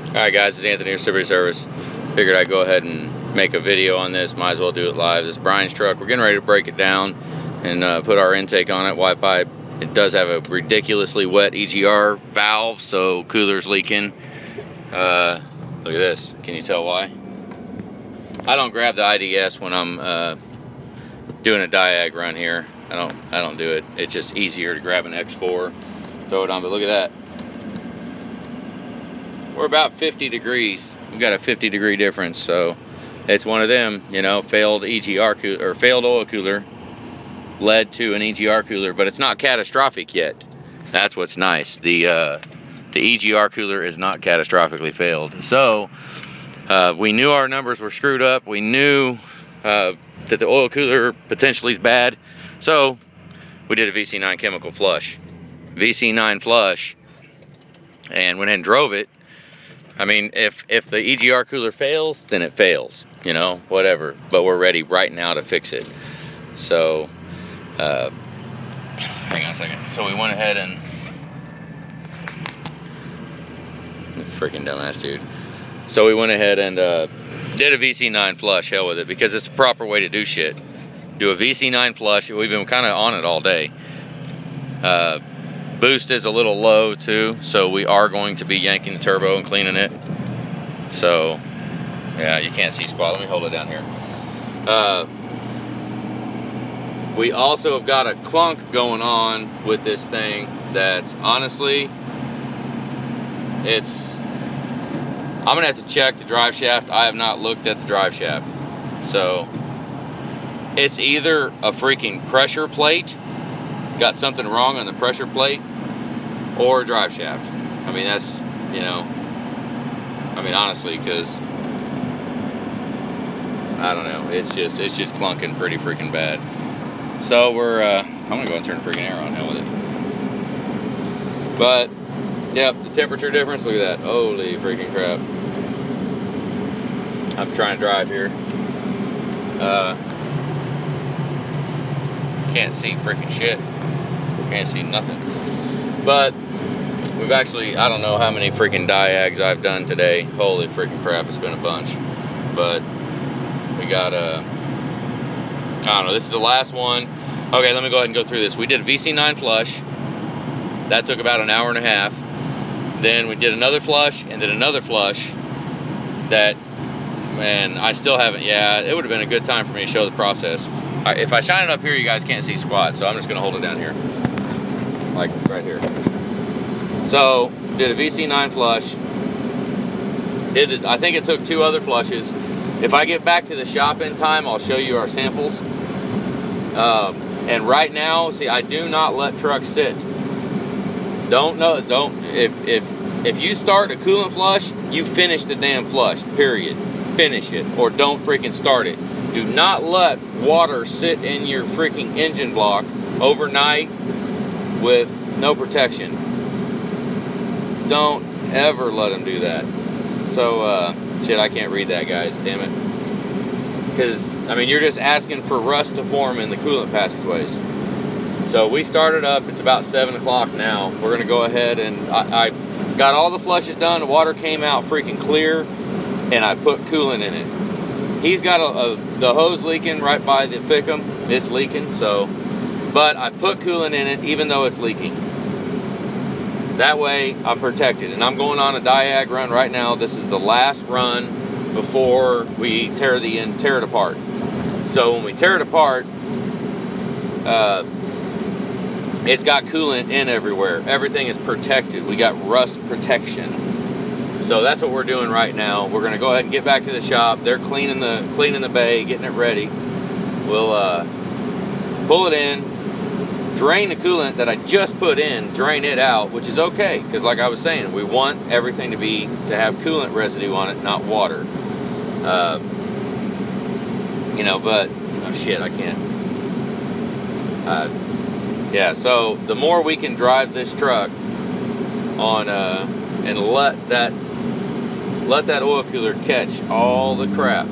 Alright guys, it's Anthony with Liberty Service. Figured I'd go ahead and make a video on this. Might as well do it live. This is Brian's truck. We're getting ready to break it down and put our intake on it, white pipe. It does have a ridiculously wet EGR valve, so cooler's leaking. Look at this. Can you tell why? I don't grab the IDS when I'm doing a diag run here. I don't do it. It's just easier to grab an X4, throw it on. But look at that. We're about 50 degrees. We've got a 50-degree difference, so it's one of them, you know, failed EGR cooler or failed oil cooler led to an EGR cooler, but it's not catastrophic yet. That's what's nice. The EGR cooler is not catastrophically failed. So we knew our numbers were screwed up. We knew that the oil cooler potentially is bad. So we did a VC9 chemical flush. VC9 flush, and went ahead and drove it. I mean, if the EGR cooler fails, then it fails, you know, whatever. But we're ready right now to fix it. So, hang on a second. So we went ahead and, freaking dumbass dude. So we went ahead and did a VC9 flush, hell with it, because it's the proper way to do shit. Do a VC9 flush. We've been kind of on it all day. Boost is a little low too, so we are going to be yanking the turbo and cleaning it. So, yeah, you can't see squat. Let me hold it down here. We also have got a clunk going on with this thing that's honestly, I'm gonna have to check the drive shaft. I have not looked at the drive shaft. So, it's either a freaking pressure plate, got something wrong on the pressure plate, or drive shaft. I mean, that's, you know, I mean, honestly, because I don't know, it's just clunking pretty freaking bad. So we're I'm gonna go and turn the freaking air on, hell with it. But yep, the temperature difference, look at that. Holy freaking crap. I'm trying to drive here. Can't see freaking shit. Can't see nothing. But we've actually, I don't know how many freaking diags I've done today. Holy freaking crap, it's been a bunch. But we got I don't know, this is the last one. Okay, let me go ahead and go through this. We did a VC9 flush. That took about an hour and a half. Then we did another flush and then another flush. That, man, I still haven't, yeah, it would have been a good time for me to show the process. If I shine it up here, you guys can't see squat, so I'm just gonna hold it down here. Like right here. So, did a VC9 flush. I think it took 2 other flushes. If I get back to the shop in time, I'll show you our samples. And right now, see, I do not let trucks sit. If you start a coolant flush, you finish the damn flush, period. Finish it, or don't freaking start it. Do not let water sit in your freaking engine block overnight with no protection. Don't ever let them do that. So, shit, I can't read that, guys, damn it. Because, I mean, you're just asking for rust to form in the coolant passageways. So we started up, it's about 7 o'clock now. We're gonna go ahead and I got all the flushes done, the water came out freaking clear, and I put coolant in it. He's got the hose leaking right by the ficum. It's leaking, so, but I put coolant in it even though it's leaking. That way I'm protected. And I'm going on a diag run right now. This is the last run before we tear it apart. So when we tear it apart, it's got coolant in everywhere. Everything is protected. We got rust protection. So that's what we're doing right now. We're gonna go ahead and get back to the shop. They're cleaning the bay, getting it ready. We'll pull it in, drain the coolant that I just put in, drain it out, which is okay, because like I was saying, we want everything to have coolant residue on it, not water. You know, but oh shit, I can't. Yeah, so the more we can drive this truck on and let that oil cooler catch all the crap.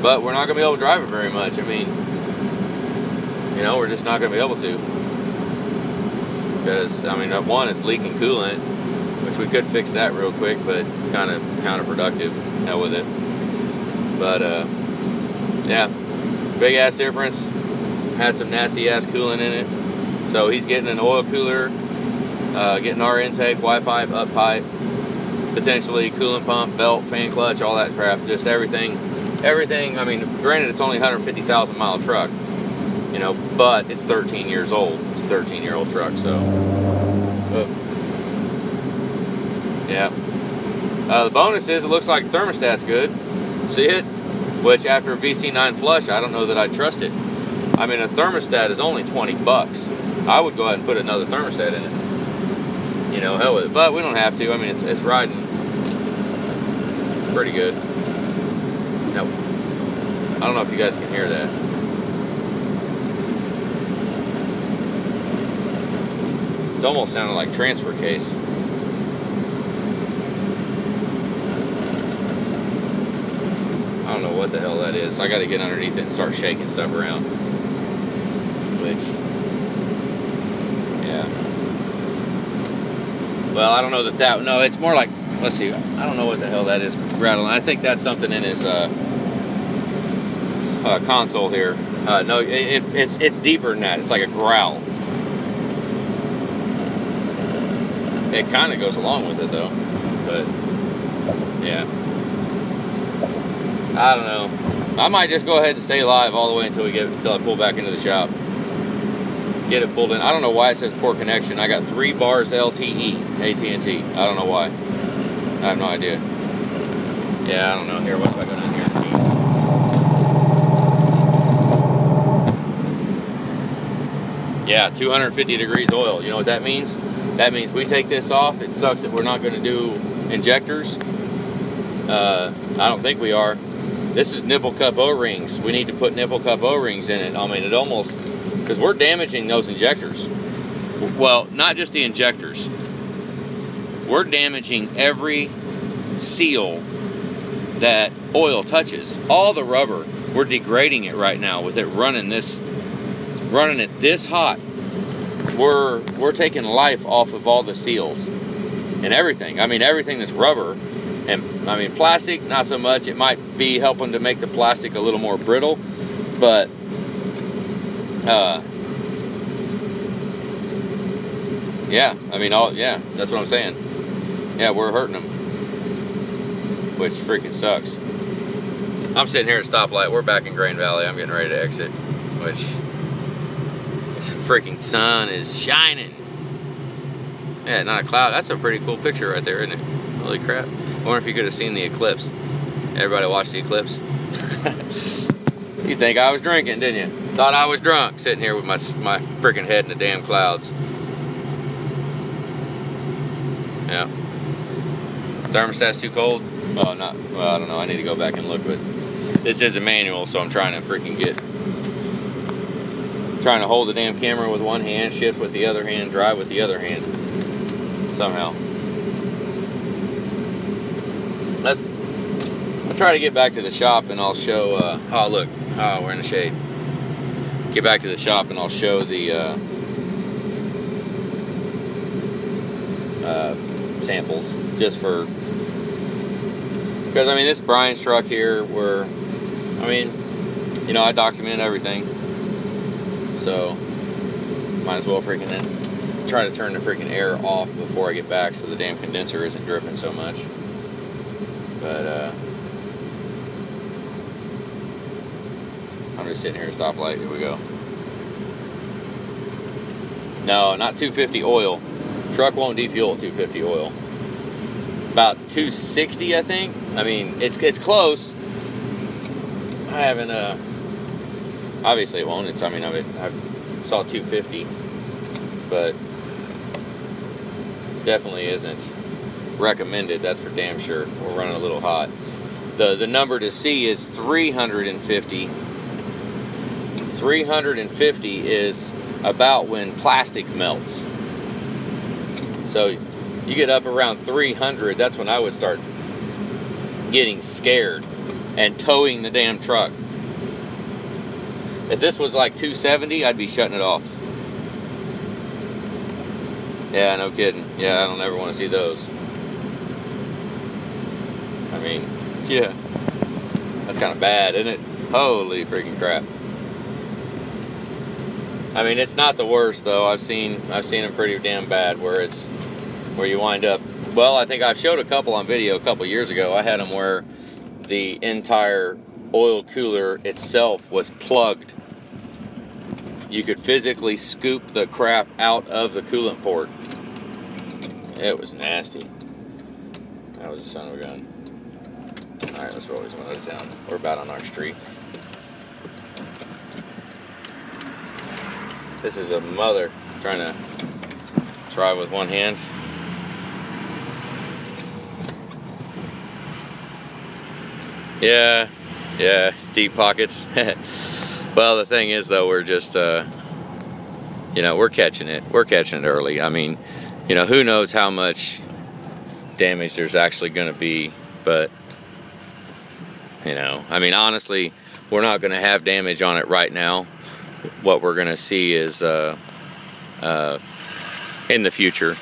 But we're not gonna be able to drive it very much. I mean, you know, we're just not gonna be able to. Because, I mean, one, it's leaking coolant, which we could fix that real quick, but it's kind of counterproductive. Hell with it. But yeah, big ass difference. Had some nasty ass coolant in it. So he's getting an oil cooler, getting our intake, Y pipe, up pipe, potentially coolant pump, belt, fan clutch, all that crap. Just everything. I mean, granted, it's only a 150,000 mile truck, you know, but it's 13 years old. It's a 13-year-old truck, so. Yeah. The bonus is it looks like the thermostat's good. See it? Which after a VC9 flush, I don't know that I'd trust it. I mean, a thermostat is only 20 bucks. I would go ahead and put another thermostat in it. You know, hell with it. But we don't have to. I mean, it's riding. It's pretty good. No. I don't know if you guys can hear that. It's almost sounding like transfer case. I don't know what the hell that is. I got to get underneath it and start shaking stuff around. Which, yeah. Well, I don't know that. No, it's more like, let's see. I don't know what the hell that is rattling. I think that's something in his console here. No, it's deeper than that. It's like a growl. It kind of goes along with it though, but yeah. I don't know. I might just go ahead and stay live all the way until I pull back into the shop. Get it pulled in. I don't know why it says poor connection. I got 3 bars LTE, AT&T. I don't know why. I have no idea. Yeah, I don't know. Here, what if I go down here? Yeah, 250 degrees oil. You know what that means? That means we take this off. It sucks that we're not going to do injectors. I don't think we are. This is nipple cup O-rings. We need to put nipple cup O-rings in it. I mean, it almost, because we're damaging those injectors. Well, not just the injectors. We're damaging every seal that oil touches. All the rubber, we're degrading it right now with it running it this hot. We're taking life off of all the seals and everything. I mean, everything that's rubber. And I mean, plastic, not so much. It might be helping to make the plastic a little more brittle, but yeah, I mean, yeah, that's what I'm saying. Yeah, we're hurting them, which freaking sucks. I'm sitting here at a stoplight. We're back in Grand Valley. I'm getting ready to exit, which the freaking sun is shining. Yeah, not a cloud. That's a pretty cool picture right there, isn't it? Holy crap. I wonder if you could have seen the eclipse. Everybody watched the eclipse? You think I was drinking, didn't you? Thought I was drunk, sitting here with my freaking head in the damn clouds. Yeah. Thermostat's too cold? Oh, not, well, I don't know. I need to go back and look, but this is a manual, so I'm trying to freaking trying to hold the damn camera with one hand, shift with the other hand, drive with the other hand. Somehow. I'll try to get back to the shop and I'll show, oh look, oh, we're in the shade. Get back to the shop and I'll show the samples, just for, because I mean, this Brian's truck here, I mean, you know, I document everything, so might as well freaking then try to turn the freaking air off before I get back so the damn condenser isn't dripping so much. But I'm just sitting here at a stoplight. Here we go. No, not 250 oil. Truck won't defuel at 250 oil. About 260, I think. I mean, it's close. I haven't. Obviously, it won't. I mean, I saw 250, but definitely isn't recommended. That's for damn sure. We're running a little hot. The number to see is 350. 350 is about when plastic melts. So you get up around 300, that's when I would start getting scared and towing the damn truck. If this was like 270, I'd be shutting it off. Yeah, no kidding. Yeah, I don't ever want to see those. I mean, yeah. That's kind of bad, isn't it? Holy freaking crap. I mean, it's not the worst though. I've seen them pretty damn bad where you wind up. Well, I think I've showed a couple on video a couple years ago. I had them where the entire oil cooler itself was plugged. You could physically scoop the crap out of the coolant port. It was nasty. That was a son of a gun. Alright, let's roll these windows down. We're about on our street. This is a mother trying to drive with one hand. Yeah, deep pockets. Well, the thing is though, we're just, you know, we're catching it. We're catching it early. I mean, you know, who knows how much damage there's actually going to be, but, you know, I mean, honestly, we're not going to have damage on it right now. What we're going to see is, in the future,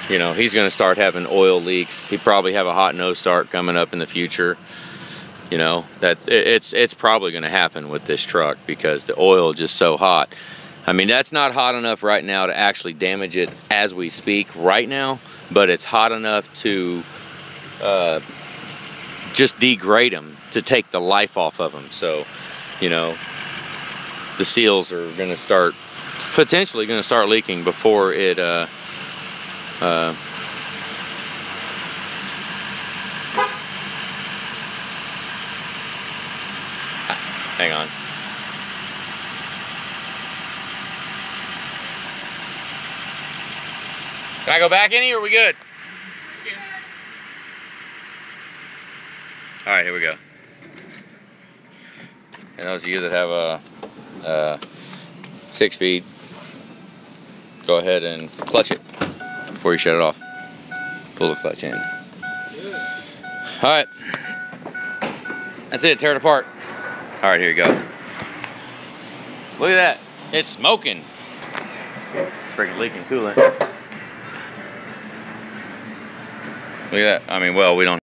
you know, he's going to start having oil leaks. He'd probably have a hot nose start coming up in the future. You know, it's probably going to happen with this truck because the oil is just so hot. I mean, that's not hot enough right now to actually damage it as we speak right now, but it's hot enough to just degrade them, to take the life off of them. So, you know, the seals are going to start, potentially going to start leaking before it hang on. Can I go back any or are we good? All right, here we go. And those of you that have a 6-speed, go ahead and clutch it before you shut it off. Pull the clutch in. All right, that's it. Tear it apart. All right, here you go. Look at that. It's smoking. It's freaking leaking coolant. Look at that. I mean, well, we don't